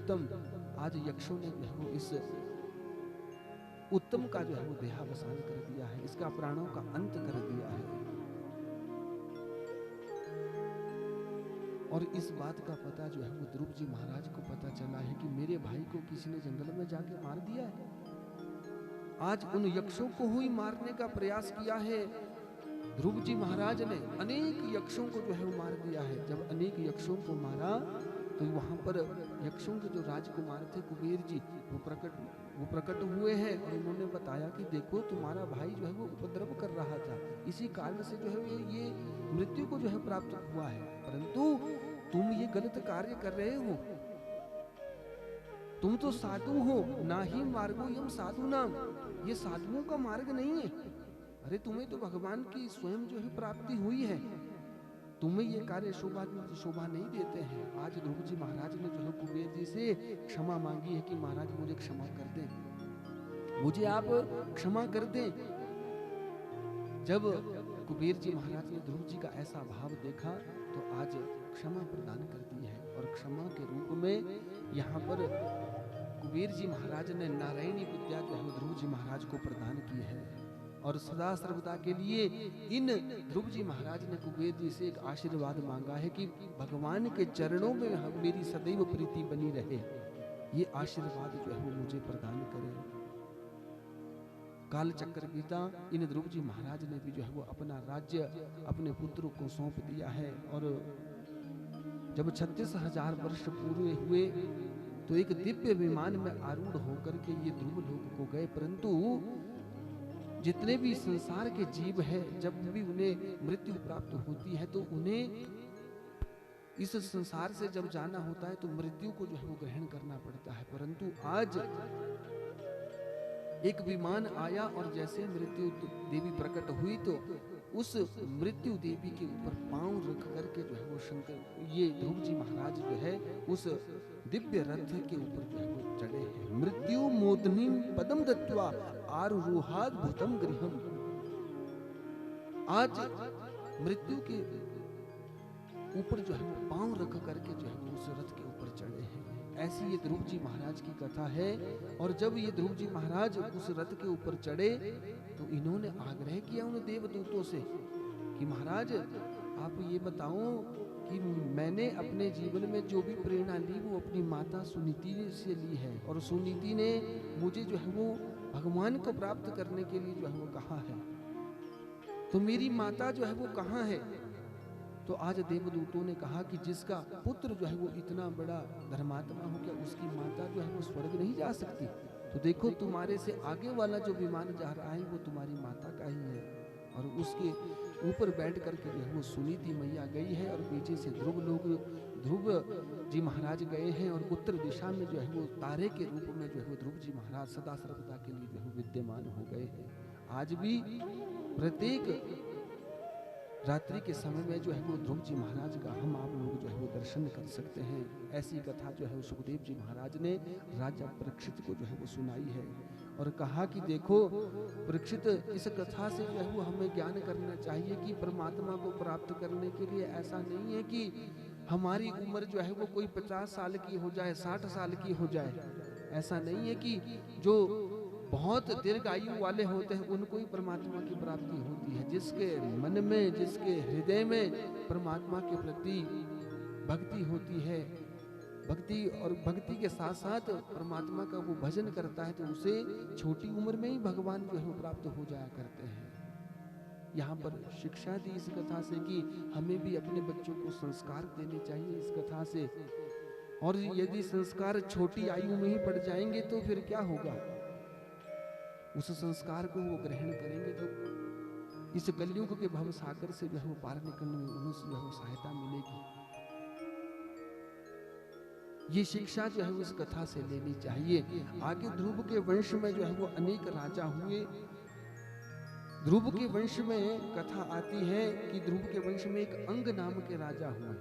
उत्तम, आज यक्षों ने जो है वो इस उत्तम का जो है वो देहावसान कर दिया है, इसका प्राणों का अंत कर दिया है। और इस बात का पता जो है वो ध्रुव जी महाराज को पता चला है कि मेरे भाई को किसी ने जंगल में जाके मार दिया है। आज उन यक्षों को ही मारने का प्रयास किया है। ध्रुव जी महाराज ने अनेक यक्षों को जो है वो मार दिया है। जब अनेक यक्षों को मारा तो वहां पर यक्षों के जो राजकुमार थे कुबेर जी, वो प्रकट हुए हैं और उन्होंने बताया कि देखो तुम्हारा भाई जो है वो उपद्रव कर रहा था, इसी कारण से जो है ये मृत्यु को जो है प्राप्त हुआ है, परंतु तुम ये गलत कार्य कर रहे हो। तुम तो साधु हो, ना ही मार्गो यम साधु नाम, ये साधुओं का मार्ग नहीं है। अरे तुम्हें तो भगवान की स्वयं जो है प्राप्ति हुई है, तुम्हें ये कार्य शोभा नहीं देते हैं। आज ध्रुव जी महाराज ने जो है कुबेर जी से क्षमा मांगी है कि महाराज मुझे क्षमा कर दें, मुझे आप क्षमा कर दें। जब कुबेर जी महाराज ने ध्रुव जी का ऐसा भाव देखा तो आज क्षमा प्रदान कर दी है, और क्षमा के रूप में यहाँ पर कुबेर जी महाराज ने नारायणी विद्या जो है ध्रुव जी महाराज को प्रदान की है। और सदा सर्वदा के लिए इन ध्रुव जी महाराज ने कुबेर जी से एक आशीर्वाद मांगा है कि भगवान के चरणों में मेरी सदैव प्रीति बनी रहे, ये आशीर्वाद जो है वो मुझे प्रदान करे। काल चक्र बीता, इन ध्रुव जी महाराज ने भी जो है वो अपना राज्य अपने पुत्र को सौंप दिया है। और जब 36,000 वर्ष पूरे हुए तो एक दिव्य विमान में आरूढ़ होकर के ये ध्रुव लोक को गए। परंतु जितने भी संसार के जीव है, जब भी उन्हें मृत्यु प्राप्त होती है तो उन्हें इस संसार से जब जाना होता है तो मृत्यु को जो है वो ग्रहण करना पड़ता है। परंतु आज एक विमान आया और जैसे मृत्यु देवी प्रकट हुई तो उस मृत्यु देवी के ऊपर पांव रख करके जो है वो शंकर ये ध्रुव जी महाराज जो है उस दिव्य रथ के ऊपर जो है वो चढ़े हैं। मृत्यु मोदनी पदम दत्वा आरुहाद भूतम गृहम। आज मृत्यु के ऊपर जो है वो पांव रख करके जो है वो उस रथ के ऊपर चढ़े हैं। ऐसी ये ध्रुव जी महाराज की कथा है। और जब ये ध्रुव जी महाराज उस रथ के ऊपर चढ़े तो इन्होंने आग्रह किया उन देवदूतों से कि महाराज आप ये बताओ कि मैंने अपने जीवन में जो भी प्रेरणा ली वो अपनी माता सुनीति से ली है, और सुनीति ने मुझे जो है वो भगवान को प्राप्त करने के लिए जो है वो कहा है, तो मेरी माता जो है वो कहाँ है? तो आज देवदूतों ने कहा कि जिसका पुत्र जो है वो इतना बड़ा धर्मात्मा हो, क्या उसकी माता जो है वो स्वर्ग नहीं जा सकती? तो देखो तुम्हारे से आगे वाला जो विमान जा रहा है वो तुम्हारी माता का ही है, और उसके ऊपर बैठ करके जो है वो सुनीति मैया गई है, और पीछे से ध्रुव जी महाराज गए हैं, और उत्तर दिशा में जो है वो तारे के रूप में जो है वो ध्रुव जी महाराज सदा सर्वदा के लिए जो है विद्यमान हो गए हैं। आज भी प्रत्येक रात्रि के समय में जो है वो ध्रुव जी महाराज का हम आप लोग जो है वो दर्शन कर सकते हैं। ऐसी कथा जो है सुखदेव जी महाराज ने राजा परीक्षित को जो है वो सुनाई है, और कहा कि देखो परीक्षित, इस कथा से जो है वो हमें ज्ञान करना चाहिए कि परमात्मा को प्राप्त करने के लिए ऐसा नहीं है कि हमारी उम्र जो है वो कोई 50 साल की हो जाए, 60 साल की हो जाए। ऐसा नहीं है कि जो बहुत दीर्घ आयु वाले होते हैं उनको ही परमात्मा की प्राप्ति होती है। जिसके मन में, जिसके हृदय में परमात्मा के प्रति भक्ति होती है, भक्ति और भक्ति के साथ साथ परमात्मा का वो भजन करता है, तो उसे छोटी उम्र में ही भगवान जो है वो प्राप्त हो जाया करते हैं। यहाँ पर शिक्षा दी इस कथा से कि हमें भी अपने बच्चों को संस्कार देने चाहिए इस कथा से, और यदि संस्कार छोटी आयु में ही पड़ जाएंगे तो फिर क्या होगा? उस संस्कार को वो ग्रहण करेंगे तो इस कलयुग के भव सागर से जो है वो पार निकलने में उन्हें जो है सहायता मिलेगी। ये शिक्षा जो है उस कथा से लेनी चाहिए। आगे ध्रुव के वंश में जो है वो अनेक राजा हुए। ध्रुव के वंश में कथा आती है कि ध्रुव के वंश में एक अंग नाम के राजा हुए,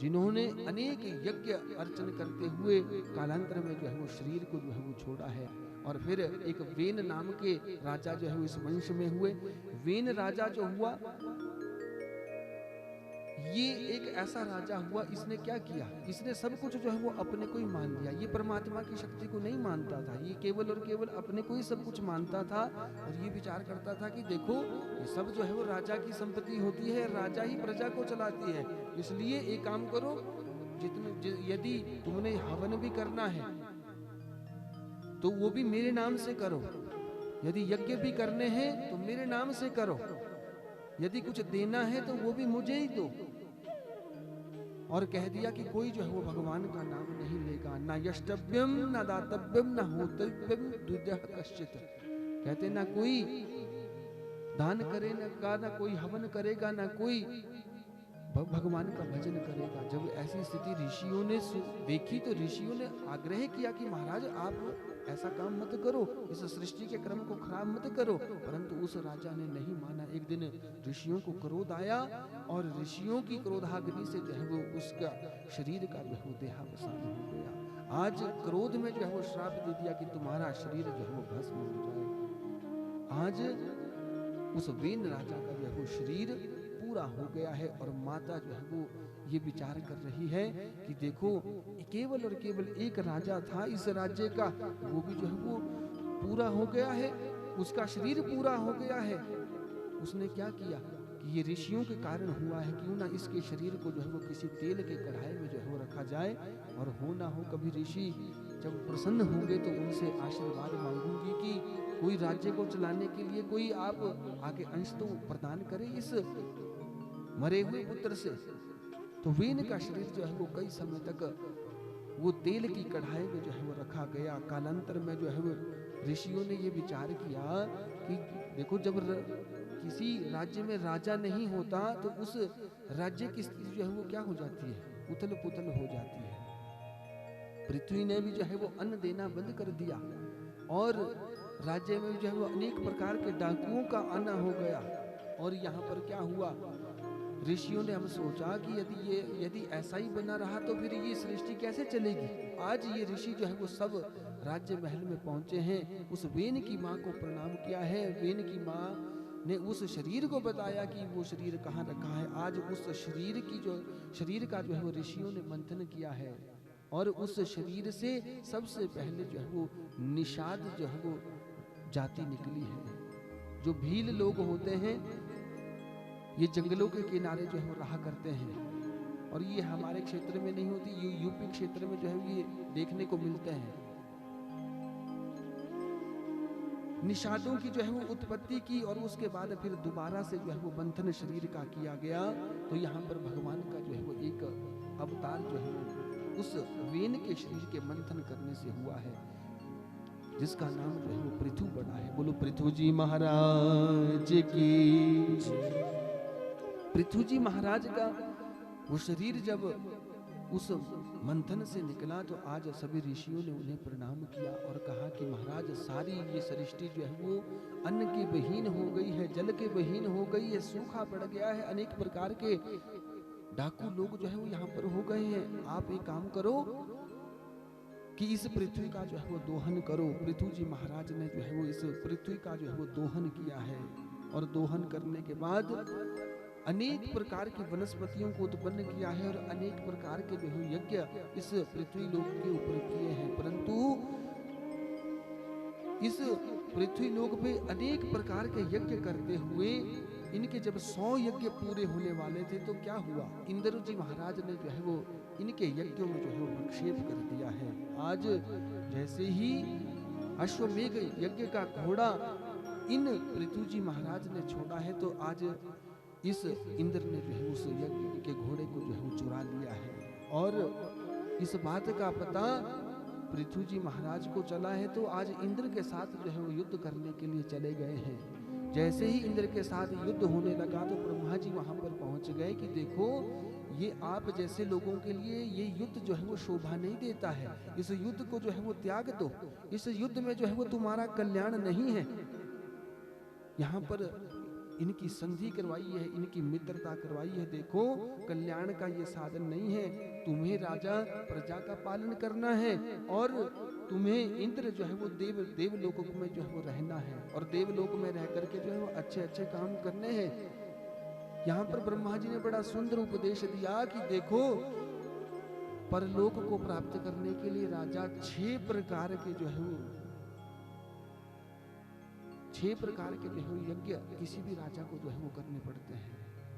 जिन्होंने अनेक यज्ञ अर्चन करते हुए कालांतर में जो है वो शरीर को जो है वो छोड़ा है। और फिर एक वेन नाम के राजा जो है इस वंश में हुए। वेन राजा जो हुआ ये एक ऐसा राजा हुआ, इसने क्या किया, इसने सब कुछ जो है वो अपने को ही मान लिया। ये परमात्मा की शक्ति को नहीं मानता था, ये केवल और केवल अपने को ही सब कुछ मानता था। और ये विचार करता था कि देखो ये सब जो है वो राजा की संपत्ति होती है, राजा ही प्रजा को चलाती है। इसलिए एक काम करो, यदि तुमने हवन भी करना है तो वो भी मेरे नाम से करो, यदि यज्ञ भी करने हैं तो मेरे नाम से करो, यदि कुछ देना है तो वो भी मुझे ही दो। और कह दिया कि कोई जो है वो भगवान का नाम नहीं लेगा, ना यष्टव्यम ना दातव्यम ना होतव्यम द्विजः कश्चित। कहते ना कोई दान करेगा, ना कोई हवन करेगा, ना कोई भगवान का भजन करेगा। जब ऐसी स्थिति ऋषियों ने देखी तो ऋषियों ने आग्रह किया कि महाराज आप ऐसा काम मत करो, इस सृष्टि के क्रम को खराब मत करो। परंतु उस राजा ने नहीं माना। एक दिन ऋषियों को क्रोध आया और ऋषियों की क्रोधाग्नि से जो है वो उसका शरीर का जो है देहावसान हो गया। आज क्रोध में जो है वो श्राप दे दिया कि तुम्हारा शरीर जो है वो भस्म हो जाए। आज उस वेन राजा का जो है वो शरीर पूरा हो गया है। और माता जो है वो ये विचार कर रही है कि देखो केवल और केवल एक राजा था इस राज्य का, वो भी जो है वो पूरा हो गया है, उसका शरीर पूरा हो गया है। उसने क्या किया कि ये ऋषियों के कारण हुआ है, क्यों ना इसके शरीर को जो है वो किसी तेल के कढ़ाई में जो है वो रखा जाए, और हो ना हो कभी ऋषि जब प्रसन्न होंगे तो उनसे आशीर्वाद मांगूंगी कि कोई राज्य को चलाने के लिए कोई आप आगे अंश तो प्रदान करे इस मरे हुए पुत्र से। तो वेन का शरीर जो है वो कई समय तक वो तेल की कढ़ाई में जो है वो रखा गया। कालांतर में जो है वो ऋषियों ने ये विचार किया कि देखो जब किसी राज्य में राजा नहीं होता तो उस राज्य की स्थिति जो है वो क्या हो जाती है, उथल पुथल हो जाती है। पृथ्वी ने भी जो है वो अन्न देना बंद कर दिया और राज्य में जो है वो अनेक प्रकार के डाकुओं का आना हो गया। और यहाँ पर क्या हुआ, ऋषियों ने हम सोचा कि यदि ऐसा ही बना रहा तो फिर ये सृष्टि कैसे चलेगी। आज ये ऋषि जो है वो सब राज्य महल में पहुंचे हैं, उस वेन की माँ को प्रणाम किया है। वेन की माँ ने उस शरीर को बताया कि वो शरीर कहाँ रखा है। आज उस शरीर का जो है वो ऋषियों ने मंथन किया है और उस शरीर से सबसे पहले जो है वो निषाद जो है वो जाति निकली है। जो भील लोग होते हैं ये जंगलों के किनारे जो है वो रहा करते हैं, और ये हमारे क्षेत्र में नहीं होती, ये यूपी क्षेत्र में जो है ये देखने को मिलते हैं। निषादों की जो है वो उत्पत्ति की और उसके बाद फिर दोबारा से जो है वो मंथन शरीर का किया गया। तो यहाँ पर भगवान का जो है वो एक अवतार जो है वो उस वेन के शरीर के मंथन करने से हुआ है, जिसका नाम जो है वो पृथु पड़ा है। बोलो पृथु जी महाराज की। पृथु जी महाराज का वो शरीर जब उस मंथन से निकला तो आज सभी ऋषियों ने उन्हें प्रणाम किया और कहा कि महाराज सारी ये सृष्टि जो है वो अन्न की बहीन हो गई है, जल के बहीन हो गई है, सूखा पड़ गया है, अनेक प्रकार के डाकू लोग जो है वो यहाँ पर हो गए हैं। आप एक काम करो कि इस पृथ्वी का जो है वो दोहन करो। पृथु जी महाराज ने जो है वो इस पृथ्वी का जो है वो दोहन किया है और दोहन करने के बाद अनेक प्रकार की वनस्पतियों को उत्पन्न किया है और अनेक प्रकार के जो है यज्ञ इस पृथ्वी लोक के ऊपर किए हैं। परंतु इस पृथ्वी लोक पे अनेक प्रकार के यज्ञ करते हुए इनके जब 100 यज्ञ पूरे होने वाले थे तो क्या हुआ, इंद्र जी महाराज ने जो है वो इनके यज्ञों में जो है वो विक्षेप कर दिया है। आज जैसे ही अश्वमेघ यज्ञ का घोड़ा इन पृथु जी महाराज ने छोड़ा है तो आज इस इंद्र ने जो है उस यज्ञ के घोड़े को जो है वो चुरा लिया है। और इस बात का पता पृथु जी महाराज को चला है तो आज इंद्र के साथ जो है वो युद्ध करने के लिए चले गए हैं। जैसे ही इंद्र के साथ युद्ध होने लगा तो ब्रह्मा जी वहां पर पहुंच गए कि देखो ये आप जैसे लोगों के लिए ये युद्ध जो है वो शोभा नहीं देता है, इस युद्ध को जो है वो त्याग दो, इस युद्ध में जो है वो तुम्हारा कल्याण नहीं है। यहाँ पर इनकी संधि करवाई है, इनकी मित्रता करवाई है। देखो कल्याण का ये साधन नहीं है, तुम्हें राजा प्रजा का पालन करना है और तुम्हें इंद्र जो है वो देवलोक में जो है वो रहना है और देवलोक में रह करके जो है वो अच्छे अच्छे काम करने हैं। यहाँ पर ब्रह्मा जी ने बड़ा सुंदर उपदेश दिया कि देखो, परलोक को प्राप्त करने के लिए राजा 6 प्रकार के जो है वो 6 प्रकार के जो है यज्ञ किसी भी राजा को जो है वो करने पड़ते हैं,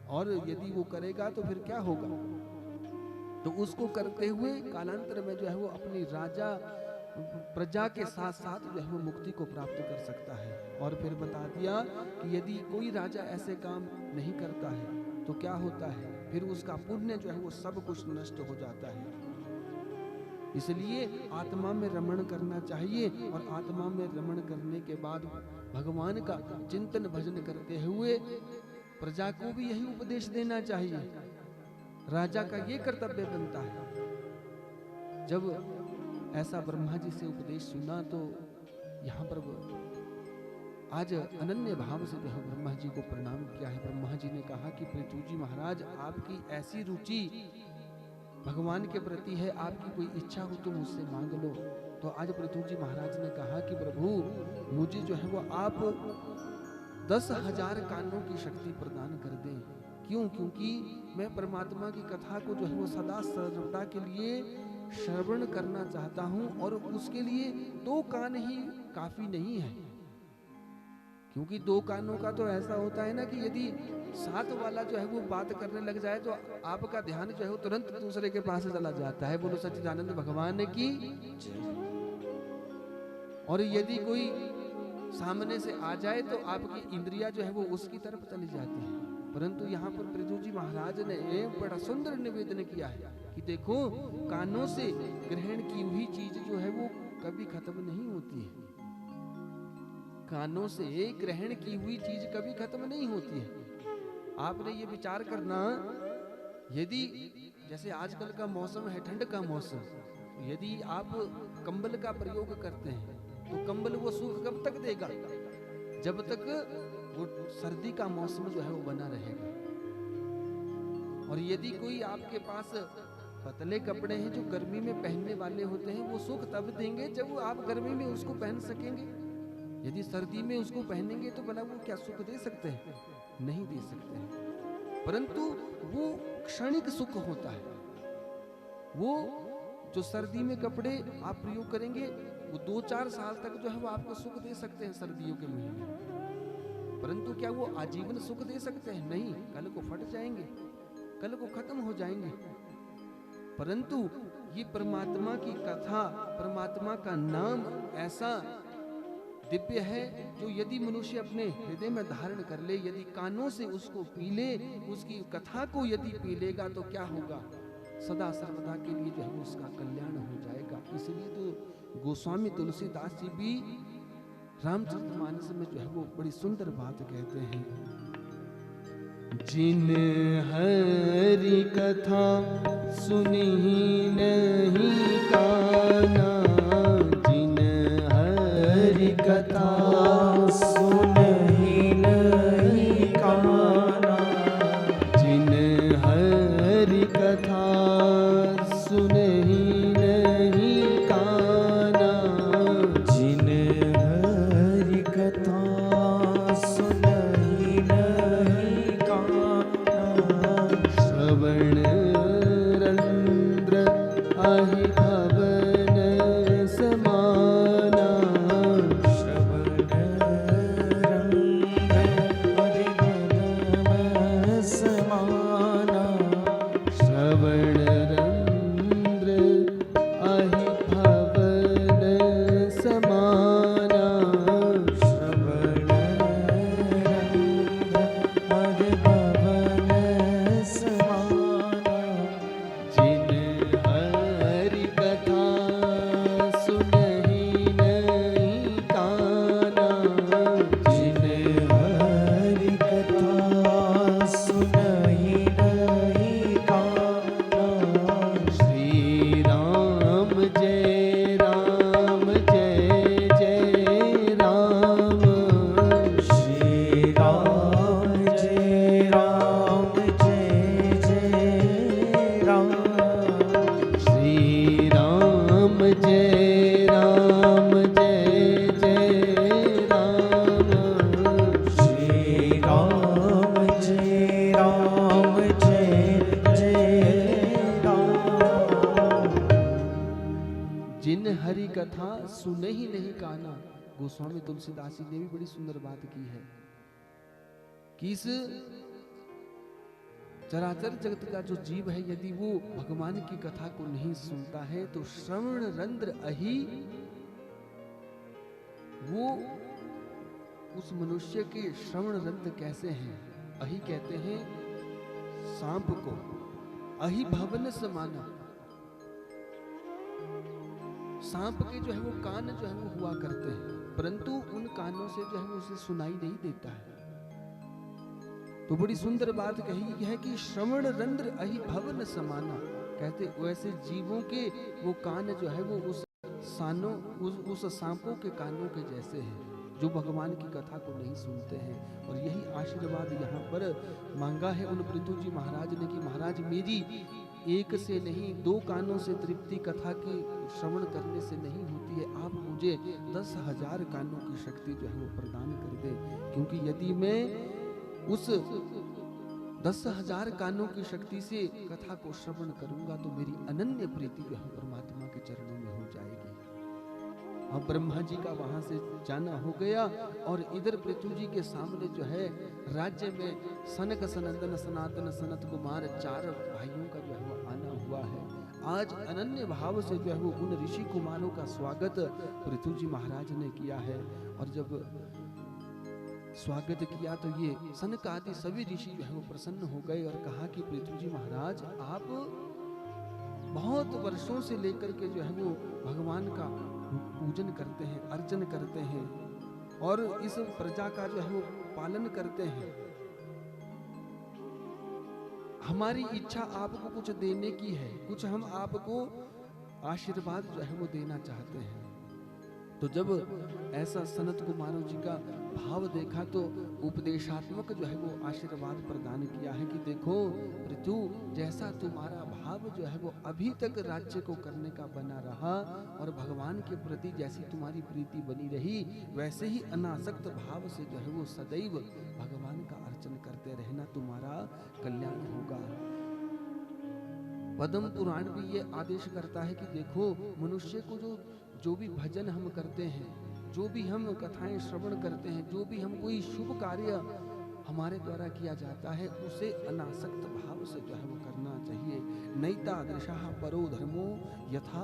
और यदि वो करेगा तो फिर क्या होगा, तो उसको करते हुए कालांतर में जो है वो अपनी राजा प्रजा के साथ साथ जो है वो मुक्ति को प्राप्त कर सकता है। और फिर बता दिया कि यदि कोई राजा ऐसे काम नहीं करता है तो क्या होता है, फिर उसका पुण्य जो है वो सब कुछ नष्ट हो जाता है। इसलिए आत्मा में रमण करना चाहिए, और आत्मा में रमण करने के बाद भगवान का चिंतन भजन करते हुए प्रजा को भी यही उपदेश देना चाहिए। राजा का ये कर्तव्य बनता है। जब ऐसा ब्रह्मा जी से उपदेश सुना तो यहाँ पर आज अनन्य भाव से जो है ब्रह्मा जी को प्रणाम किया है। ब्रह्मा जी ने कहा कि पृथु जी महाराज, आपकी ऐसी रुचि भगवान के प्रति है, आपकी कोई इच्छा हो तो मुझसे मांग लो। तो आज पृथु जी महाराज ने कहा कि प्रभु, मुझे जो है वो आप 10,000 कानों की शक्ति प्रदान कर दें। क्यों? क्योंकि मैं परमात्मा की कथा को जो है वो सदा सर्वदा के लिए श्रवण करना चाहता हूं, और उसके लिए 2 कान ही काफी नहीं है। क्योंकि 2 कानों का तो ऐसा होता है ना कि यदि 7 वाला जो है वो बात करने लग जाए तो आपका ध्यान जो है वो तुरंत दूसरे के पास चला जाता है। बोलो सच्चिदानंद भगवान की। और यदि कोई सामने से आ जाए तो आपकी इंद्रिया जो है वो उसकी तरफ चली जाती है। परंतु यहाँ पर पृथु जी महाराज ने बड़ा सुंदर निवेदन किया है कि देखो, कानों से ग्रहण की हुई चीज जो है वो कभी खत्म नहीं होती है। कानों से ग्रहण की हुई चीज कभी खत्म नहीं होती है। आपने ये विचार करना, यदि जैसे आजकल का मौसम है ठंड का मौसम, यदि आप कंबल का प्रयोग करते हैं तो कंबल वो सुख कब तक देगा? जब तक वो सर्दी का मौसम जो है वो बना रहेगा। और यदि कोई आपके पास पतले कपड़े हैं जो गर्मी में पहनने वाले होते हैं, वो सुख तब देंगे जब वो आप गर्मी में उसको पहन सकेंगे। यदि सर्दी में उसको पहनेंगे तो भला वो क्या सुख दे सकते हैं? नहीं दे सकते हैं। परंतु वो क्षणिक सुख होता है। वो जो सर्दी में कपड़े आप प्रयोग करेंगे वो 2-4 साल तक जो है वो आपको सुख दे सकते हैं सर्दियों के महीने। परंतु क्या वो आजीवन सुख दे सकते हैं? नहीं, कल को फट जाएंगे, कल को खत्म हो जाएंगे। परंतु ये परमात्मा की कथा, परमात्मा का नाम ऐसा दिव्य है जो यदि मनुष्य अपने हृदय में धारण कर ले, यदि कानों से उसको पी ले, उसकी कथा को यदि पी लेगा तो क्या होगा? सदा सर्वदा के लिए जो है उसका कल्याण हो जाएगा। इसलिए तो गोस्वामी तुलसीदास जी भी रामचरितमानस में जो है वो बड़ी सुंदर बात कहते हैं। जिन हरि कथा सुनी नहीं काना, जिन हरि कथा सुनी नहीं काना, जिन हरि कथा सुनी नहीं काना, जिन हरि कथा सुनी नहीं काना, श्रवण रंद्र आहि भव हरि कथा सुने ही नहीं काना। गोस्वामी तुलसीदास जी ने भी बड़ी सुंदर बात की है कि इस चराचर जगत का जो जीव है, यदि वो भगवान की कथा को नहीं सुनता है तो श्रवण रंध्र अहि, वो उस मनुष्य के श्रवण रंध्र कैसे हैं? अहि कहते हैं सांप को, अहि भवन समाना। सांप के जो है वो कान जो है वो हुआ करते हैं, परंतु उन कानों से जो है वो उसे सुनाई नहीं देता है। तो बड़ी सुंदर बात कही है कि श्रवण रंध्र अहि भवन समाना। कहते वैसे जीवों के वो कान जो है वो उस सांपों के कानों के जैसे हैं, जो भगवान की कथा को नहीं सुनते हैं। और यही आशीर्वाद यहाँ पर मांगा है उन पृथु जी महाराज ने कि महाराज मेरी एक से नहीं 2 कानों से तृप्ति कथा की श्रवण करने से नहीं होती है, आप मुझे 10,000 कानों की शक्ति जो है वो प्रदान कर दे। क्योंकि यदि मैं उस 10,000 कानों की शक्ति से कथा को श्रवण करूंगा तो मेरी अनन्य प्रीति जो है परमात्मा के चरणों में हो जाएगी। अब ब्रह्मा जी का वहां से जाना हो गया और इधर पृथु जी के सामने जो है राज्य में सनक सनंदन सनातन सनत कुमार 4 भाइयों का जो है वो आना हुआ है। आज अनन्य भाव से जो है वो उन ऋषि कुमारों का स्वागत पृथु जी महाराज ने किया है। और जब स्वागत किया तो ये सनक आदि सभी ऋषि जो है वो प्रसन्न हो गए और कहा कि पृथु जी महाराज आप बहुत वर्षों से लेकर के जो है वो भगवान का पूजन करते हैं, अर्चन करते हैं और इस प्रजा का जो है वो पालन करते हैं। हमारी इच्छा आपको कुछ देने की है, कुछ हम आपको आशीर्वाद जो है वो देना चाहते हैं। तो जब ऐसा सनत कुमारों जी का भाव देखा तो उपदेशात्मक जो है वो आशीर्वाद प्रदान किया है कि देखो पृथु, जैसा तुम्हारा भाव जो है वो अभी तक राज्य को करने का बना रहा और भगवान के प्रति जैसी तुम्हारी प्रीति बनी रही, वैसे ही अनासक्त भाव से जो है वो सदैव भगवान का अर्चन करते रहना, तुम्हारा कल्याण होगा। पद्म पुराण भी ये आदेश करता है कि देखो मनुष्य को जो भी भजन हम करते हैं, जो भी हम कथाएं श्रवण करते हैं, जो भी हम कोई शुभ कार्य हमारे द्वारा किया जाता है, उसे अनासक्त भाव से जो है वो करना चाहिए। नैता दृशा परो धर्मो यथा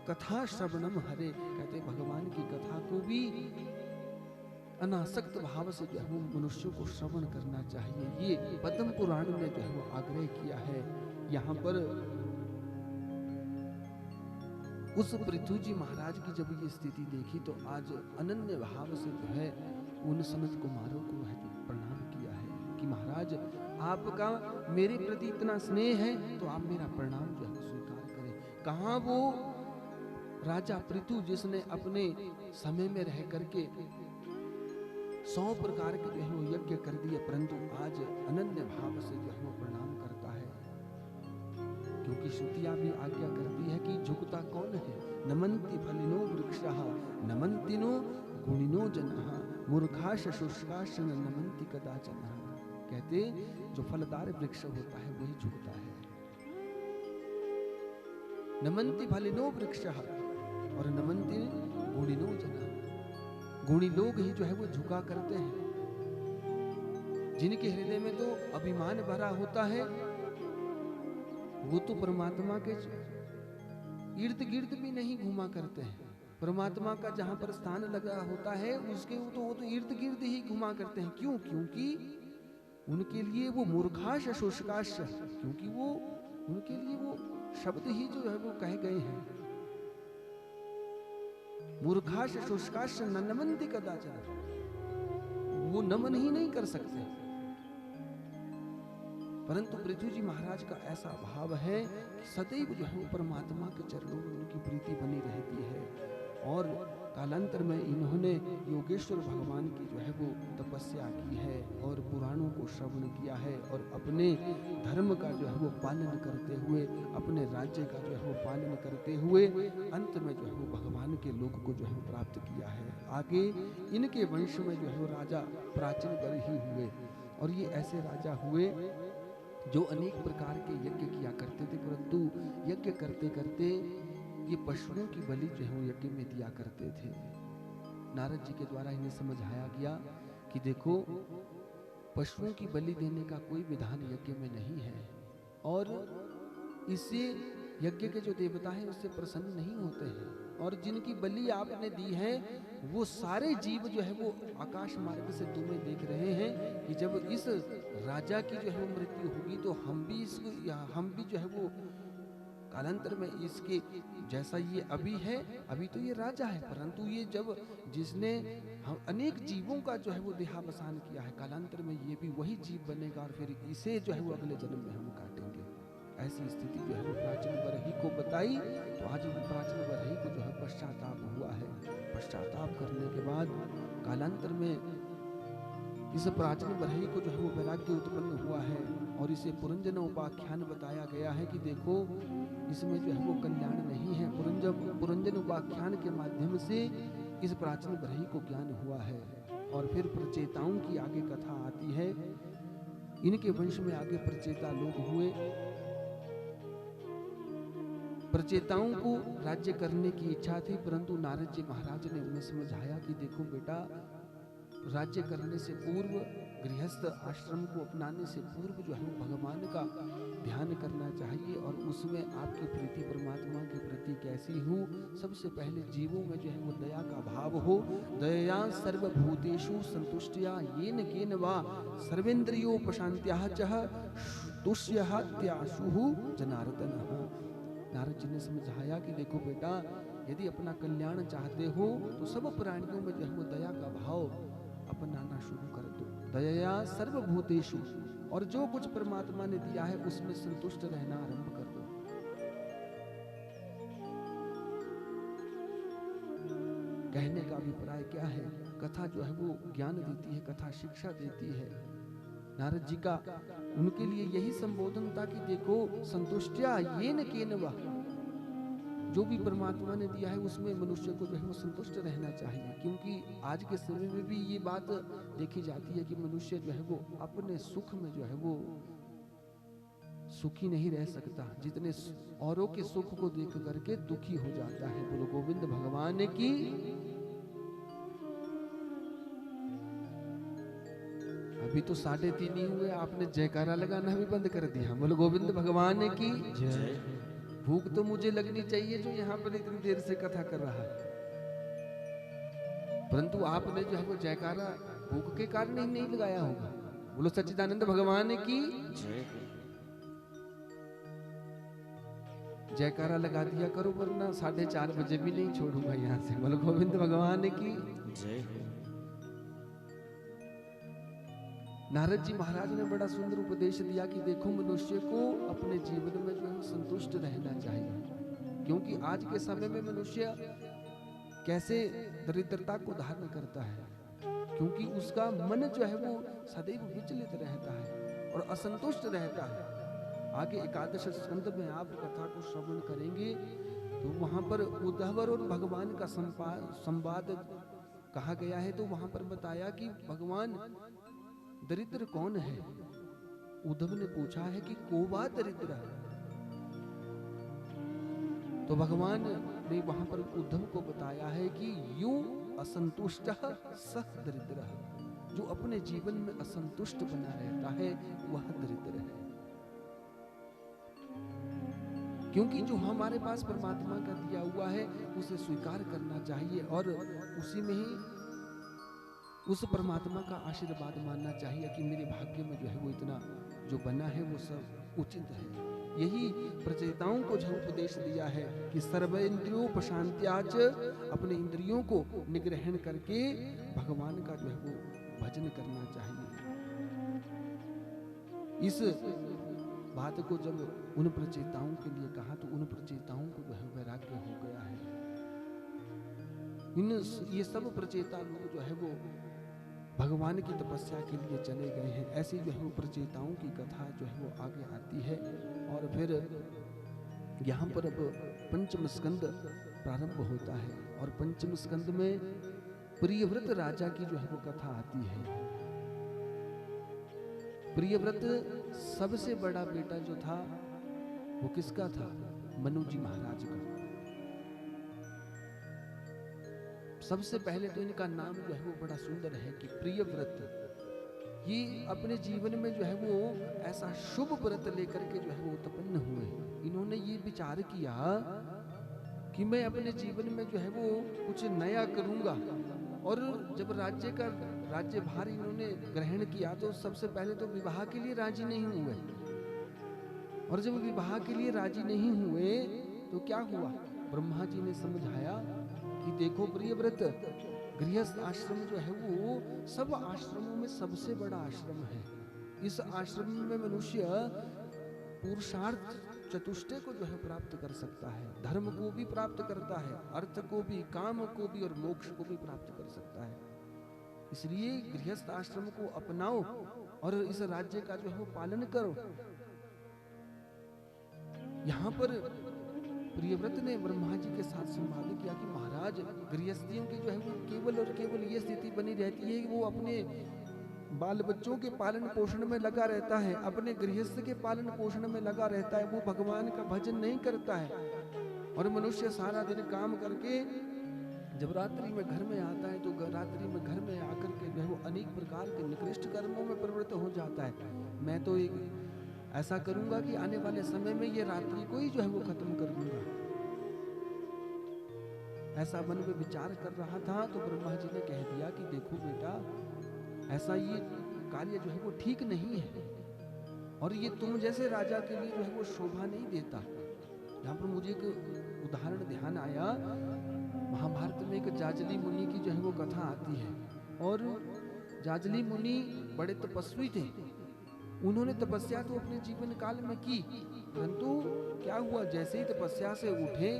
कथा श्रवणम हरे। कहते भगवान की कथा को भी अनासक्त भाव से जो है वो मनुष्य को श्रवण करना चाहिए। ये पद्म पुराण में जो है वो आग्रह किया है। यहाँ पर उस पृथु जी महाराज की जब ये स्थिति देखी तो आज अनन्य भाव से जो है उन सनत कुमारों को प्रणाम किया है कि महाराज आपका मेरे प्रति इतना स्नेह है तो आप मेरा प्रणाम जो है स्वीकार करें। कहाँ वो राजा पृथु जिसने अपने समय में रह करके 100 प्रकार के जो है वो यज्ञ कर दिए, परंतु आज अनन्य भाव से जो है वो प्रणाम करता है। क्योंकि श्रुतियां भी आज्ञा करती है कि झुकता कौन है। नमन्ति फलिनो वृक्षः नमन्तिनो गुणिनो जनः मूर्खाश शुष्काश नमन्ति कदाचन। कहते जो फलदार वृक्ष होता है वही झुकता है। नमन्ति फलिनो वृक्षः और नमन्ति गुणिनो जनः। गुणी लोग ही जो है वो झुका करते हैं। जिनके हृदय में तो अभिमान भरा होता है वो तो परमात्मा के इर्द गिर्द भी नहीं घूमा करते हैं। परमात्मा का जहां पर स्थान लगा होता है उसके वो तो इर्द गिर्द ही घुमा करते हैं। क्यों? क्योंकि उनके लिए वो मूर्खाश शुष्काश, क्योंकि वो उनके लिए वो शब्द ही जो है वो कहे गए हैं। मूर्खाश शुष्काश न नमन्ति कदाचन, वो नमन ही नहीं कर सकते। परंतु पृथु जी महाराज का ऐसा भाव है कि सदैव जो है परमात्मा के चरणों में उनकी प्रीति बनी रहती है। और कालांतर में इन्होंने योगेश्वर भगवान की जो है वो तपस्या की है और पुराणों को श्रवण किया है और अपने धर्म का जो है वो पालन करते हुए, अपने राज्य का जो है वो पालन करते हुए अंत में जो है वो भगवान के लोक को जो है प्राप्त किया है। आगे इनके वंश में जो है वो राजा प्राचीन गर ही हुए और ये ऐसे राजा हुए जो अनेक प्रकार के यज्ञ किया करते थे, परंतु यज्ञ करते करते ये पशुओं की बलि जो है वो यज्ञ में दिया करते थे। नारद जी के द्वारा इन्हें समझाया गया कि देखो, पशुओं की बलि देने का कोई विधान यज्ञ में नहीं है, और इससे यज्ञ के जो देवता हैं उससे प्रसन्न नहीं होते हैं। और जिनकी बलि आपने दी है वो सारे जीव जो है वो आकाश मार्ग से तुम्हें देख रहे हैं कि जब इस राजा की जो है वो मृत्यु होगी तो हम भी जो है वो कालांतर में इसके जैसा ये अभी है, अभी तो ये राजा है, परंतु ये जब जिसने हम अनेक जीवों का जो है वो देहावसान किया है, कालांतर में ये भी वही जीव बनेगा और फिर इसे जो है वो अगले जन्म में हम काटेंगे। ऐसी स्थिति जो है वो प्राचीन बरही को बताई। तो आज वो प्राचीन बरही को जो है पश्चाताप हुआ है। पश्चाताप करने के बाद कालांतर में इस प्राचीन बरही को जो है वो वैराग्य उत्पन्न हुआ है, और इसे पुरंजन उपाख्यान बताया गया है कि देखो, इसमें जो है वो कल्याण नहीं है। पुरंजन उपाख्यान के माध्यम से इस प्राचीन बरही को ज्ञान हुआ है। और फिर प्रचेताओं की आगे कथा आती है। इनके वंश में आगे प्रचेता लोग हुए। प्रचेताओं को राज्य करने की इच्छा थी, परंतु नारद जी महाराज ने उन्हें समझाया कि देखो बेटा, राज्य करने से पूर्व, गृहस्थ आश्रम को अपनाने से पूर्व जो है भगवान का ध्यान करना चाहिए, और उसमें आपकी प्रीति परमात्मा के प्रति कैसी हो। सबसे पहले जीवों में जो है वो दया का भाव हो। दया सर्वभूतेषु संतुष्टया येन केन वा सर्वेन्द्रियोपशांत्याः च तुष्यः त्याशुः जनार्दनः। नारद जी ने समझाया कि देखो बेटा, यदि अपना कल्याण चाहते हो तो सब प्राणियों में जो है वो दया का भाव अपनाना शुरू कर दो। दया सर्वभूतेषु, और जो कुछ परमात्मा ने दिया है उसमें संतुष्ट रहना आरंभ कर दो। कहने का अभिप्राय क्या है? कथा जो है वो ज्ञान देती है, कथा शिक्षा देती है। नारद जी का उनके लिए यही संबोधन था कि देखो, संतुष्टया येन केन वा, जो भी परमात्मा ने दिया है उसमें मनुष्य को जो है वो संतुष्ट रहना चाहिए। क्योंकि आज के समय में भी ये बात देखी जाती है कि मनुष्य जो है वो अपने सुख में जो है वो सुखी नहीं रह सकता, जितने औरों के सुख को देख करके दुखी हो जाता है। बोलो गोविंद भगवान की। अभी तो 3:30 ही हुए, आपने जयकारा लगाना भी बंद कर दिया। बोलो गोविंद भगवान की जय। भूख तो मुझे लगनी चाहिए जो यहाँ पर इतनी देर से कथा कर रहा है, परंतु आपने जो है वो जयकारा भूख के कारण ही नहीं लगाया होगा। बोलो सच्चिदानंद भगवान की जय। जयकारा लगा दिया करो, वरना 4:30 बजे भी नहीं छोड़ूंगा यहाँ से। बोलो गोविंद भगवान की जय। नारद जी महाराज ने बड़ा सुंदर उपदेश दिया कि देखो, मनुष्य को अपने जीवन में जो है संतुष्ट रहना चाहिए। क्योंकि आज के समय में मनुष्य कैसे दरिद्रता को धारण करता है, क्योंकि उसका मन जो है वो सदैव विचलित रहता है और असंतुष्ट रहता है। आगे एकादश स्कंद में आप कथा को श्रवण करेंगे तो वहां पर उद्धव और भगवान का संवाद कहा गया है। तो वहां पर बताया कि भगवान, दरिद्र कौन है? उद्धव ने पूछा है कि कोवा दरिद्र है। तो भगवान ने वहां पर उद्धव को बताया है कि यूं असंतुष्ट सह दरिद्र, जो अपने जीवन में असंतुष्ट बना रहता है वह दरिद्र है। क्योंकि जो हमारे पास परमात्मा का दिया हुआ है उसे स्वीकार करना चाहिए और उसी में ही उस परमात्मा का आशीर्वाद मानना चाहिए कि मेरे भाग्य में जो है वो इतना जो बना है वो सब उचित है। यही प्रचेताओं को जो उपदेश दिया है कि सर्वेन्द्रियोपशांत्याच, अपने इंद्रियों को निग्रहण करके भगवान का जो है वो भजन करना चाहिए। इस बात को जब उन प्रचेताओं के लिए कहा तो उन प्रचेताओं को जो है वैराग्य हो गया है। ये सब प्रचेता लोग जो है वो भगवान की तपस्या के लिए चले गए हैं। ऐसी जो है वो प्रचेताओं की कथा जो है वो आगे आती है। और फिर यहाँ पर अब पंचम स्कंद प्रारंभ होता है और पंचम स्कंद में प्रियव्रत राजा की जो है वो कथा आती है। प्रियव्रत सबसे बड़ा बेटा जो था वो किसका था? मनु जी महाराज का। सबसे पहले तो इनका नाम जो है वो बड़ा सुंदर है कि प्रिय व्रत। ये अपने जीवन में जो है वो ऐसा शुभ व्रत लेकर के जो है वो उत्पन्न हुए। इन्होंने ये विचार किया कि मैं अपने जीवन में जो है वो कुछ नया करूंगा। और जब राज्यभार इन्होंने ग्रहण किया तो सबसे पहले तो विवाह के लिए राजी नहीं हुए। और जब विवाह के लिए राजी नहीं हुए तो क्या हुआ, ब्रह्मा जी ने समझाया कि देखो प्रियव्रत, गृहस्थ आश्रम जो है वो सब आश्रमों में सबसे बड़ा आश्रम है। इस आश्रम में मनुष्य पुरुषार्थ चतुष्टय को जो है प्राप्त कर सकता है, धर्म को भी प्राप्त करता है, अर्थ को भी, काम को भी और मोक्ष को भी प्राप्त कर सकता है। इसलिए गृहस्थ आश्रम को अपनाओ और इस राज्य का जो है वो पालन करो। यहाँ पर प्रियव्रत ने ब्रह्मा जी के साथ संवाद किया कि महाराज, गृहस्थियों की जो है वो केवल और केवल ये स्थिति बनी रहती है कि वो अपने बाल बच्चों के पालन पोषण में लगा रहता है, अपने गृहस्थ के पालन पोषण में लगा रहता है, वो भगवान का भजन नहीं करता है। और मनुष्य सारा दिन काम करके जब रात्रि में घर में आता है तो रात्रि में घर में आकर के जो है वो अनेक प्रकार के निकृष्ट कर्मों में प्रवृत्त हो जाता है। मैं तो एक ऐसा करूंगा कि आने वाले समय में ये रात्रि को ही जो है वो खत्म कर दूंगा। ऐसा मन में विचार कर रहा था तो ब्रह्मा जी ने कह दिया कि देखो बेटा, ऐसा ये कार्य जो है वो ठीक नहीं है और ये तुम जैसे राजा के लिए जो है वो शोभा नहीं देता। यहाँ पर मुझे एक उदाहरण ध्यान आया, महाभारत में एक जाजली मुनि की जो है वो कथा आती है। और जाजली मुनि बड़े तपस्वी थे। उन्होंने तपस्या तो अपने जीवन काल में की, परंतु क्या हुआ, जैसे ही तपस्या से उठे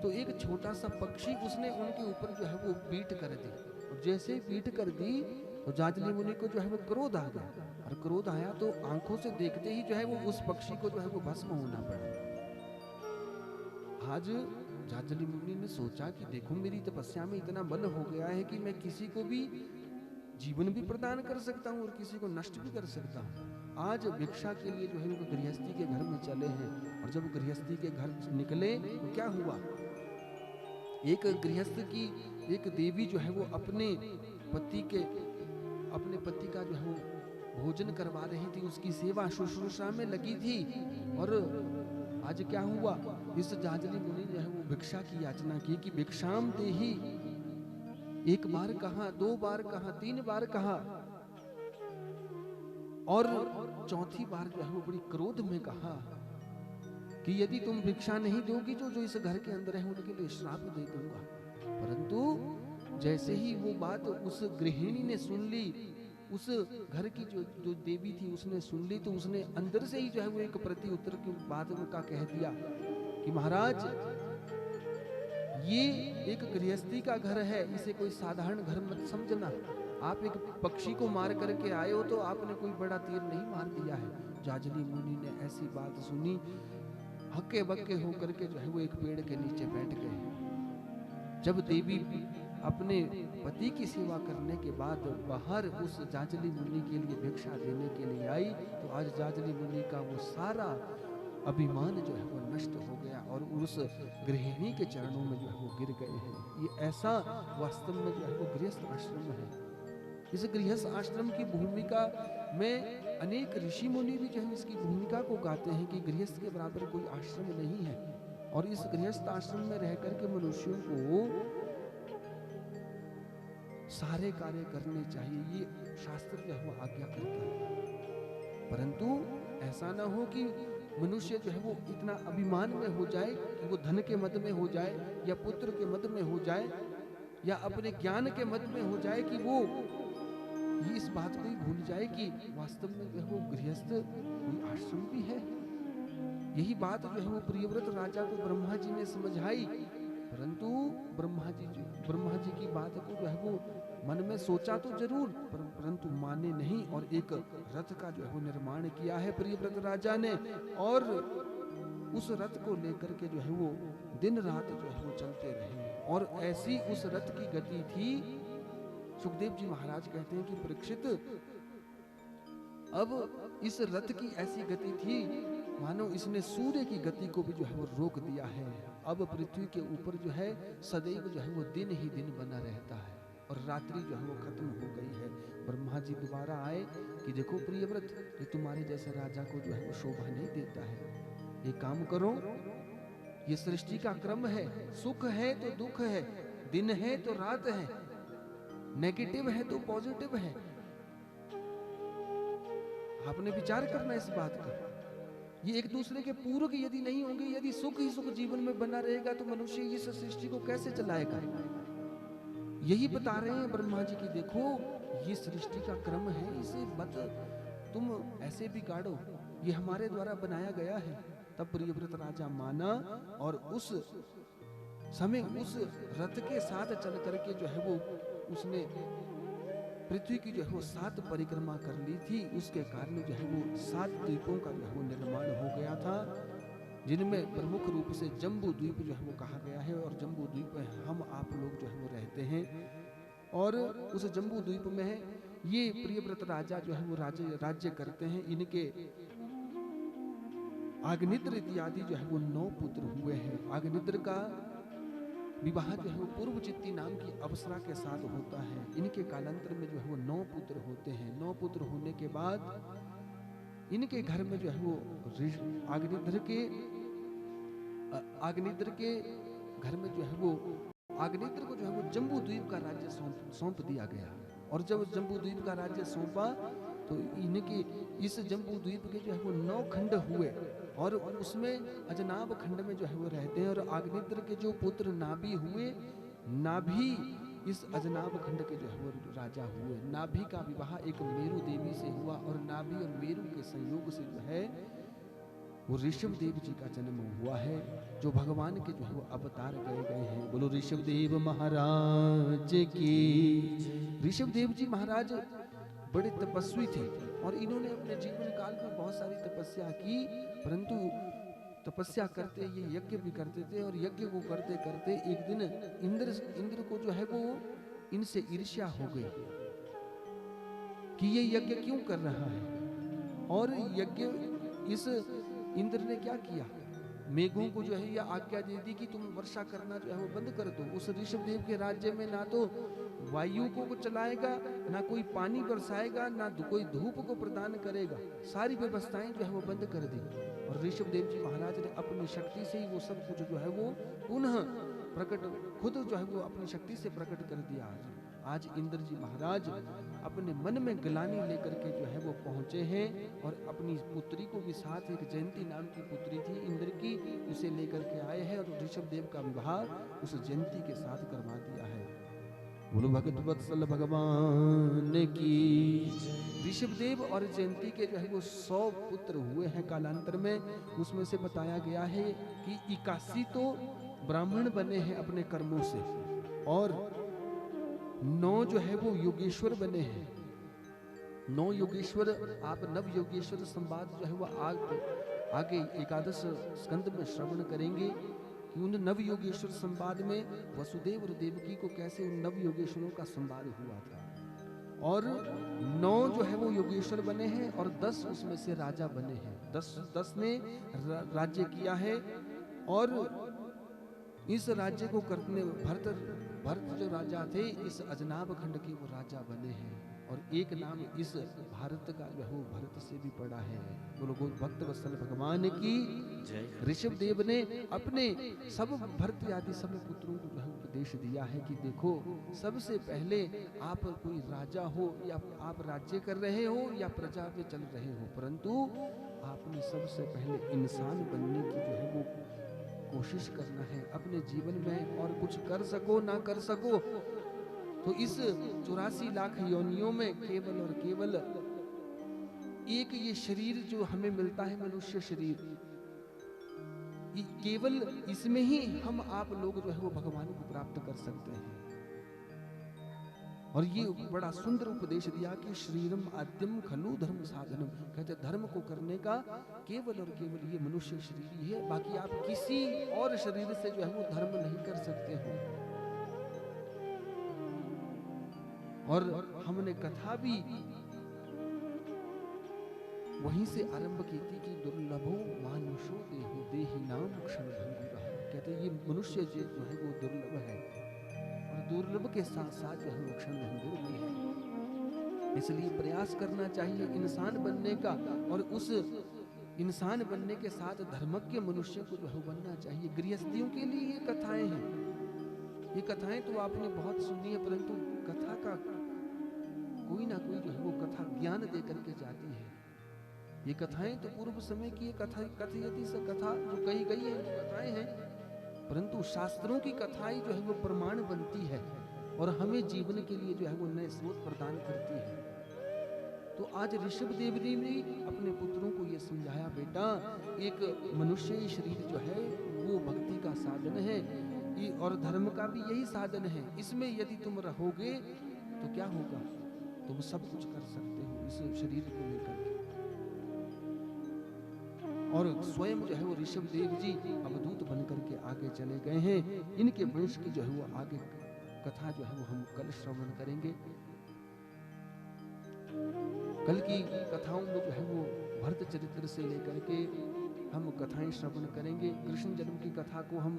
तो एक छोटा सा पक्षी उसने उनके ऊपर जो है वो पीठ कर दी। और जैसे ही पीठ कर दी तो जाजली मुनि को जो है वो क्रोध आ गया। और क्रोध आया तो आंखों से देखते ही जो है वो उस पक्षी को जो है वो भस्म होना पड़ा। आज जाजली मुनि ने सोचा कि देखो, मेरी तपस्या में इतना बल हो गया है कि मैं किसी को भी जीवन भी प्रदान कर सकता हूँ और किसी को नष्ट भी कर सकता हूँ। आज भिक्षा के लिए जो है वो गृहस्थी के घर में चले हैं। और जब गृहस्थी के घर निकले तो क्या हुआ, एक गृहस्थ की एक देवी जो है वो अपने पति का जो है वो भोजन करवा रही थी, उसकी सेवा शुश्रूषा में लगी थी। और आज क्या हुआ, इस जाजली मुनि जो है वो भिक्षा की याचना की कि भिक्षाम देहि। एक बार कहा, दो बार कहा, तीन बार कहा और चौथी बार जो है वो बड़ी क्रोध में कहा कि यदि तुम भिक्षा नहीं दोगी तो जो इस घर के अंदर है उनके लिए श्राप दे दूंगा। परंतु जैसे ही वो बात उस गृहिणी ने सुन ली, उस घर की जो देवी थी उसने सुन ली, तो उसने अंदर से ही जो है वो एक प्रति उत्तर की बात का कह दिया कि महाराज, ये एक गृहस्थी का घर है, इसे कोई साधारण घर मत समझना। आप एक पक्षी को मार करके आए हो तो आपने कोई बड़ा तीर नहीं मार दिया है। जाजली मुनि ने ऐसी बात सुनी, हक्के बक्के होकर के जो है वो एक पेड़ के नीचे बैठ गए। जब देवी अपने पति की सेवा करने के बाद बाहर उस जाजली मुनि के लिए भिक्षा देने के लिए आई, तो आज जाजली मुनि का वो सारा अभिमान जो है वो नष्ट हो गया और उस गृहिणी के चरणों में जो है वो गिर गए हैं। ये ऐसा वास्तव में जो है वो गृहस्थ आश्रम है। इस गृहस्थ आश्रम की भूमिका में अनेक ऋषि मुनि भी जो है इसकी भूमिका को गाते हैं कि गृहस्थ के बराबर कोई आश्रम नहीं है। और इस गृहस्थ आश्रम में रहकर के मनुष्यों को सारे कार्य करने चाहिए, ये शास्त्र जो है वो आज्ञा करता है। परंतु ऐसा ना हो कि मनुष्य जो है वो इतना अभिमान में हो जाए कि वो धन के मद में हो जाए या पुत्र के मद में हो जाए या अपने ज्ञान के मद में हो जाए कि वो ये इस बात को ही भूल जाए कि वास्तव में जो है वो गृहस्थ कोई आश्रम भी है। यही बात जो है वो प्रियव्रत राजा को ब्रह्मा जी ने समझाई, परंतु ब्रह्मा जी की बात को जो है वो मन में सोचा तो जरूर, परंतु माने नहीं और एक रथ का जो है वो निर्माण किया है प्रियव्रत राजा ने। और उस रथ को लेकर के जो है वो दिन रात जो है वो चलते रहे। और ऐसी उस रथ की गति थी, सुखदेव जी महाराज कहते हैं कि परीक्षित, अब इस रथ की ऐसी गति थी मानो इसने सूर्य की गति को भी जो है वो रोक दिया है। अब पृथ्वी के ऊपर जो है सदैव जो है वो दिन ही दिन बना रहता है और रात्रि जो है वो खत्म हो गई है। ब्रह्मा जी दोबारा आए कि देखो प्रियव्रत, ये तुम्हारे जैसे राजा को जो है वो शोभा नहीं देता है, एक काम करो, ये सृष्टि का क्रम है, सुख है तो दुख है, दिन है तो रात है, नेगेटिव है तो पॉजिटिव है। आपने विचार करना इस बात का। ये एक दूसरे के पूरक यदि नहीं होंगे, यदि सुख ही सुख जीवन में बना रहेगा तो मनुष्य इस सृष्टि को कैसे चलाएगा। यही बता रहे हैं ब्रह्मा जी की देखो ये सृष्टि का क्रम है, इसे मत तुम ऐसे बिगाड़ो, ये हमारे द्वारा बनाया गया है। तब प्रियव्रत राजा माना और उस समय उस रथ के साथ चल करके जो है वो उसने पृथ्वी की जो है वो 7 परिक्रमा कर ली थी। उसके कारण जो है वो 7 द्वीपों का जो है वो निर्माण हो गया था, जिनमें प्रमुख रूप से जम्बू द्वीप जो है वो कहा गया है। और जम्बू द्वीप में हम आप लोग जो है वो रहते हैं। और उस जम्बू द्वीप में ये प्रियव्रत राजा जो है वो राज्य करते हैं। इनके अग्निद्र इत्यादि जो है वो 9 पुत्र हुए हैं। अग्निद्र का विवाह जो है वो पूर्व चित्ती नाम की अप्सरा के साथ होता है। इनके कालांतर में जो है वो 9 पुत्र होते हैं। 9 पुत्र होने के बाद इनके घर में जो है वो अग्निद्र के घर में जो है वो अग्निद्र को जो है वो जम्बू द्वीप का राज्य सौंप दिया गया। और जब जम्बू द्वीप का राज्य सौंपा तो इनके इस जम्बू द्वीप के जो है वो 9 खंड हुए और उसमें अजनाब खंड में जो है वो रहते हैं। और अग्निद्र के जो पुत्र नाभि हुए, नाभि इस अजनाब खंड के जो है वो राजा हुए। नाभि का विवाह एक मेरु देवी से हुआ और नाभि और मेरु के संयोग से जो है वो ऋषभ देव जी का जन्म हुआ है, जो भगवान के जो है वो अवतार गए हैं। बोलो ऋषभ देव महाराज की। ऋषभ देव जी महाराज बड़े तपस्वी थे और इन्होंने अपने जीवन काल में बहुत सारी तपस्या की, परंतु तपस्या करते ये यज्ञ भी करते थे। और यज्ञ को करते करते एक दिन इंद्र को जो है वो इनसे ईर्ष्या हो गई कि ये यज्ञ क्यों कर रहा है। और यज्ञ इस इंद्र ने क्या किया, मेघों को जो है यह आज्ञा दे दी कि तुम वर्षा करना जो है वो बंद कर दो। उस ऋषभ देव के राज्य में ना तो वायु को चलाएगा, ना कोई पानी बरसाएगा, ना कोई धूप को प्रदान करेगा। सारी व्यवस्थाएं जो है वो बंद कर दी। और ऋषभ देव जी महाराज ने अपनी शक्ति से ही वो सब कुछ जो है वो पुनः प्रकट, खुद जो है वो अपनी शक्ति से प्रकट कर दिया। आज इंद्र जी महाराज अपने मन में ग्लानि लेकर के जो है वो पहुंचे हैं और अपनी पुत्री को भी साथ, एक जयंती नाम की पुत्री थी इंद्र की, उसे लेकर के आए हैं और ऋषभ देव का विवाह उस जयंती के साथ करवा दिया है। बोलो भगत वत्सल भगवान की। ऋषभ देव और जयंती के जो है वो 100 पुत्र हुए हैं कालांतर में। उसमें से बताया गया है कि 81 तो ब्राह्मण बने हैं अपने कर्मों से और 9 जो है वो योगेश्वर बने हैं। 9 योगेश्वर, आप नव योगेश्वर संवाद जो है वो आगे 11 स्कंद में श्रवण करेंगे कि उन नव योगेश्वर संवाद में वसुदेव और देवकी को कैसे उन नव योगेश्वरों का संवाद हुआ था। और 9 जो है वो योगेश्वर बने हैं और 10 उसमें से राजा बने हैं। 10 ने राज्य किया है और इस राज्य को करने भरत जो राजा थे इस अजनाब खंड के वो राजा बने हैं। और एक नाम इस भारत का जो है वो भरत से भी पड़ा है। बोलो भक्त वत्सल भगवान की जय। ऋषभ देव ने अपने सब भरत आदि सब पुत्रों को जो है उपदेश दिया है कि देखो, सबसे पहले आप कोई राजा हो या आप राज्य कर रहे हो या प्रजा में चल रहे हो, परंतु आपने सबसे पहले इंसान बनने की जो है वो कोशिश करना है अपने जीवन में। और कुछ कर सको ना कर सको तो इस 84 लाख योनियों में केवल और केवल एक ये शरीर जो हमें मिलता है, मनुष्य शरीर, केवल इसमें ही हम आप लोग जो है वो भगवान को प्राप्त कर सकते हैं। और ये बड़ा सुंदर उपदेश दिया कि शरीरम आद्यम खलु धर्म साधनम, कहते धर्म को करने का केवल और केवल ये मनुष्य शरीर ही है। बाकी आप किसी और शरीर से जो है वो धर्म नहीं कर सकते हो। और हमने कथा भी वहीं से आरंभ की थी कि दुर्लभो मानुषो देहु देहि नाम क्षण भंगुरा। कहते ये मनुष्य जो है वो दुर्लभ है, और दुर्लभ के साथ साथ जो है वो क्षण भंगुर भी है। इसलिए प्रयास करना चाहिए इंसान बनने का, और उस इंसान बनने के साथ धर्मज्ञ मनुष्य को जो है बनना चाहिए। गृहस्थियों के लिए ये कथाएं हैं। ये कथाएं तो आपने बहुत सुनी है, परंतु कथा का कोई ना कोई जो है वो कथा ज्ञान दे करके जाती है। ये कथाएं तो पूर्व समय की कथयति स कथा जो कही गई है, कथाएं हैं, परंतु शास्त्रों की कथाएं जो है वो प्रमाण बनती है और हमें जीवन के लिए जो है वो नए स्रोत प्रदान करती है। तो आज ऋषभ देव ने भी अपने पुत्रों को ये समझाया, बेटा एक मनुष्य शरीर जो है वो भक्ति का साधन है, और धर्म का भी यही साधन है। इसमें यदि तुम रहोगे तो क्या होगा, तुम सब कुछ कर सकते हो इस शरीर को लेकर के। और स्वयं जो है वो ऋषभ देव जी अवधूत बन करके आगे चले गए हैं। इनके वंश की जो है वो आगे कथा जो है वो हम कल श्रवण करेंगे। कल की कथाओं में जो है वो भरत चरित्र से लेकर के हम कथाएं श्रवण करेंगे। कृष्ण जन्म की कथा को हम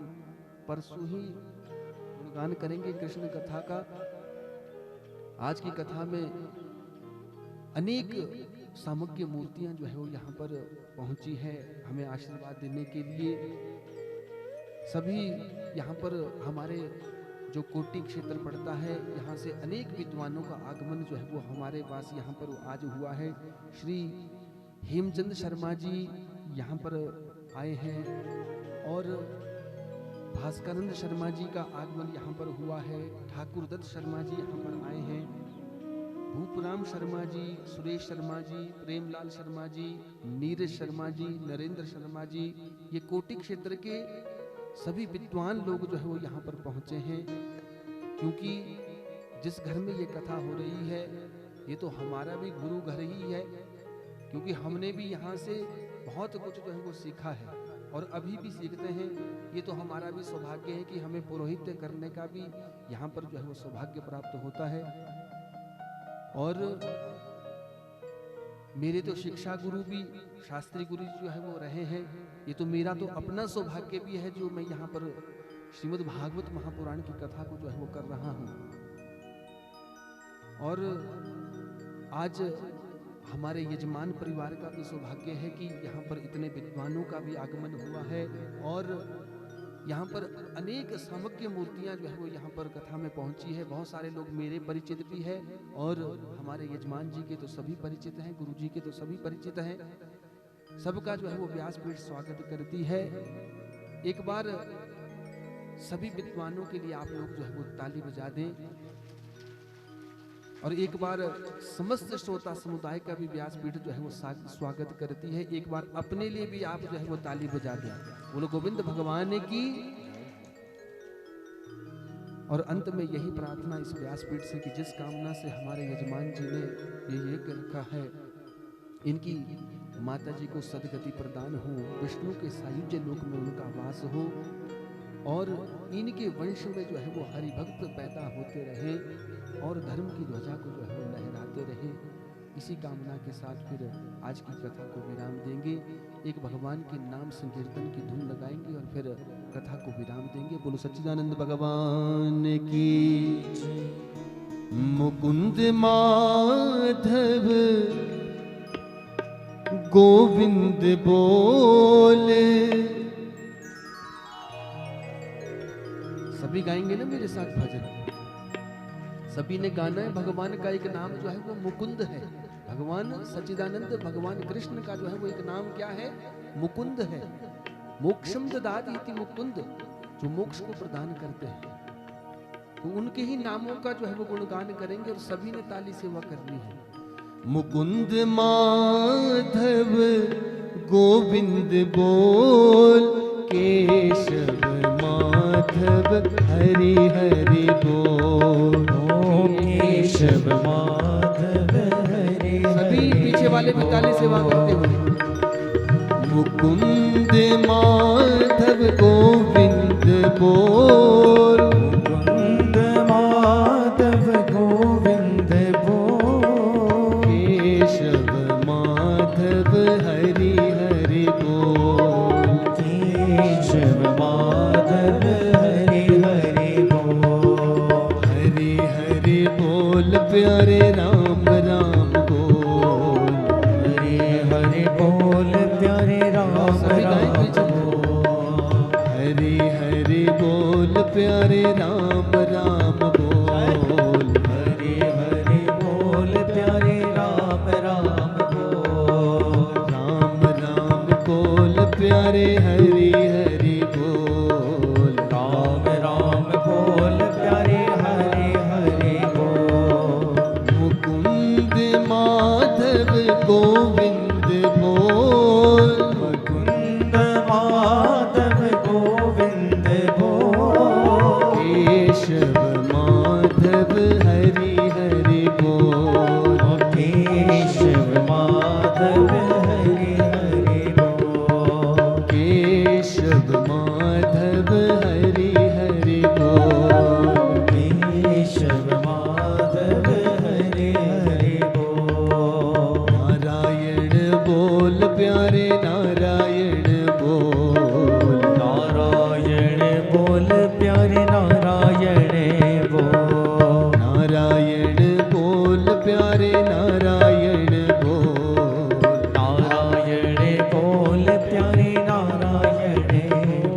परसों ही गुणगान करेंगे कृष्ण कथा का। आज की कथा में अनेक सामग्री मूर्तियां जो है वो यहाँ पर पहुंची है हमें आशीर्वाद देने के लिए। सभी यहाँ पर हमारे जो कोटि क्षेत्र पड़ता है, यहाँ से अनेक विद्वानों का आगमन जो है वो हमारे पास यहाँ पर आज हुआ है। श्री हेमचंद शर्मा जी यहाँ पर आए हैं, और भास्करानंद शर्मा जी का आगमन यहाँ पर हुआ है। ठाकुर दत्त शर्मा जी यहाँ पर आए हैं। भूपराम शर्मा जी, सुरेश शर्मा जी, प्रेमलाल शर्मा जी, नीरज शर्मा जी, नरेंद्र शर्मा जी, ये कोटि क्षेत्र के सभी विद्वान लोग जो है वो यहाँ पर पहुँचे हैं। क्योंकि जिस घर में ये कथा हो रही है ये तो हमारा भी गुरु घर ही है, क्योंकि हमने भी यहाँ से बहुत कुछ जो है वो सीखा है और अभी भी सीखते हैं। ये तो हमारा भी सौभाग्य है कि हमें पुरोहित्य करने का भी यहाँ पर जो है वो सौभाग्य प्राप्त होता है। और मेरे तो शिक्षा गुरु भी शास्त्री गुरु जो है वो रहे हैं। ये तो मेरा तो अपना सौभाग्य भी है जो मैं यहाँ पर श्रीमद् भागवत महापुराण की कथा को जो है वो कर रहा हूँ। और आज हमारे यजमान परिवार का भी सौभाग्य है कि यहाँ पर इतने विद्वानों का भी आगमन हुआ है, और यहाँ पर अनेक सामग्री मूर्तियाँ जो है वो यहाँ पर कथा में पहुँची है। बहुत सारे लोग मेरे परिचित भी है, और हमारे यजमान जी के तो सभी परिचित हैं, गुरु जी के तो सभी परिचित हैं। सबका जो है वो व्यासपीठ स्वागत करती है। एक बार सभी विद्वानों के लिए आप लोग जो है वो ताली बजा दें, और एक बार समस्त श्रोता समुदाय का भी व्यासपीठ जो है वो स्वागत करती है। एक बार अपने लिए भी आप जो है वो ताली बजा दें। बोलो गोविंद भगवान की। और अंत में यही प्रार्थना इस व्यासपीठ से कि जिस कामना से हमारे यजमान जी ने ये रखा है, इनकी माता जी को सदगति प्रदान हो, विष्णु के सायुज्य लोक में उनका वास हो, और इनके वंश में जो है वो हरिभक्त पैदा होते रहे और धर्म की ध्वजा को जो है वो लहराते रहे। इसी कामना के साथ फिर आज की कथा को विराम देंगे। एक भगवान के नाम संकीर्तन की धुन लगाएंगे और फिर कथा को विराम देंगे। बोलो सच्चिदानंद भगवान की। मुकुंद माधव गोविंद बोले। सभी गाएंगे ना मेरे साथ भजन? सभी ने गाना है। भगवान का एक नाम जो है वो मुकुंद है। भगवान सच्चिदानंद भगवान कृष्ण का जो है वो एक नाम क्या है? मुकुंद है। मोक्षम ददाति इति मुकुंद, जो मोक्ष को प्रदान करते हैं। तो उनके ही नामों का जो है वो गुणगान करेंगे और सभी ने ताली सेवा करनी है। मुकुंद माधव गोविंद बोल, केशव माधव हरि हरि बोल। केशव माधव हरि। सभी पीछे वाले भी ताली सेवा करते हुए। मुकुंद माधव गोविंद बोल। मुकुंद माधव गोविंद बोल। केशव माधव प्यारे राम राम बोल, हरे हरे बोल प्यारे राम राम बोल, राम राम बोल प्यारे हरि हरि बोल, राम राम बोल प्यारे हरे हरे बोल, मुकुंद माधव गोविंद बोल, मुकुंद माधव गोविंद बोल, केशव माधव हरि हरि बोल, केशव माधव हरे हरे बोल, केशव माधव हरि हरि बोल, केशव माधव हरे हरे बोल, नारायण बोल प्यारे नारायण बोल, नारायण बोल प्यारे नारायण बोल, नारायण बोल प्यारे नारायण बोल, नारायण बोल प्यारे नारायण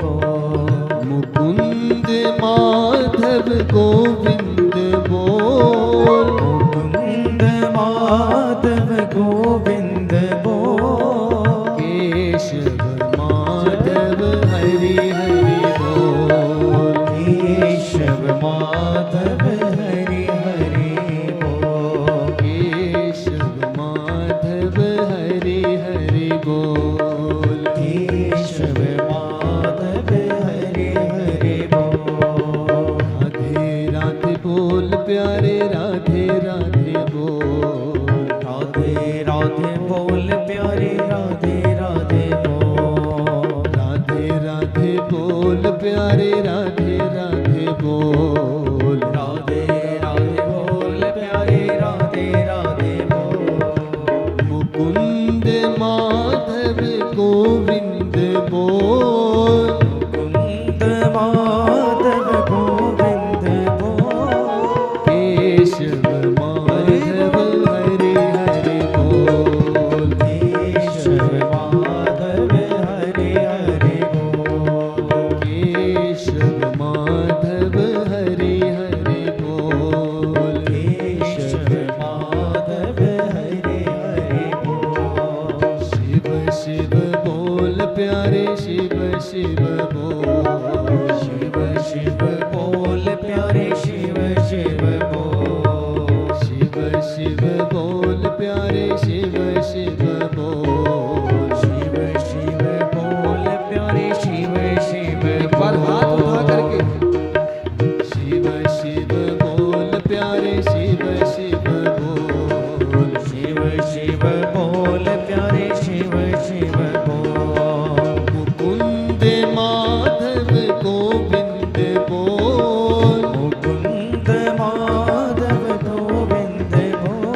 बोल, मुकुंद माधव गोविंद बोल, मुकुंद माधव गोविंद बोल, केशव माधव हरि हरि बोल, केशव माधव हरे हरे बोल, केशव माधव हरि हरि बोल, केशव माधव हरे हरे बोल, राधे राधे बोल प्यारे राधे राधे बोल, राधे राधे बोल प्यारे राधे राधे बोल, राधे राधे बोल प्यारे राधे राधे बोल, राधे राधे बोल प्यारे राधे राधे बोल, मुकुंद माधव गोविंद बोल, मुकुंद माधव गोविंद बोल, केशव माधव हरि हरि बोल, केशव माधव हरे हरे बोल, केशव माधव हरि हरि बोल, केशव माधव हरे हरे बोल, शिव शिव बोल प्यारे शिव शिव बोल, शिव शिव बोल प्यारे शिव शिव बोल, शिव शिव बोल प्यारे शिव शिव बोल, शिव शिव बोल प्यारे शिव शिव एक बार हाथ बोल, उठा करके शिव शिव बोल प्यारे शिव शिव बोल, शिव शिव बोल प्यारे शिव शिव बोल, मुकुंद माधव गोविंद बोल, मुकुंद माधव गोविंद बोल,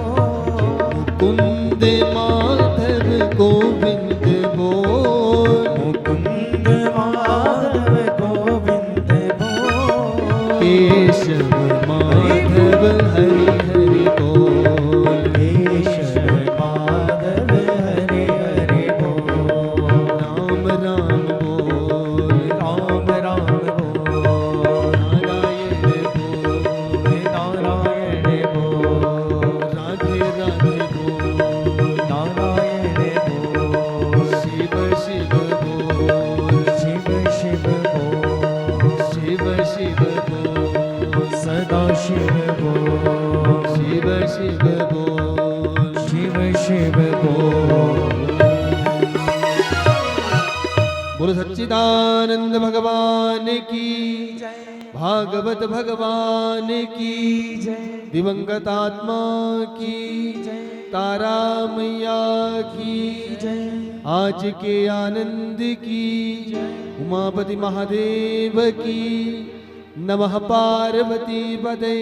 मुकुंद माधव गोविंद बोल, मुकुंद माधव गोविंद बोल, केशव माधव हरि हरि बोल, केशव माधव हरे हरे बोल, राम राम बोल, राम राम बोल, नारायण बोल, नारायण बोल, राधे राधे बोल, नारायण बोल, शिव शिव बोल, शिव शिव बोल, शिव शिव बोल, सदा शिव बोल, शिव शिव बोल, शिव शिव बोल, बोल सच्चिदानंद भगवान की, भागवत भगवान की, दिवंगत आत्मा की, तारा मैया की, आज के आनंद की, उमापति महादेव की, नमः पार्वती पते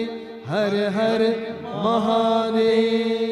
हर हर महादेव।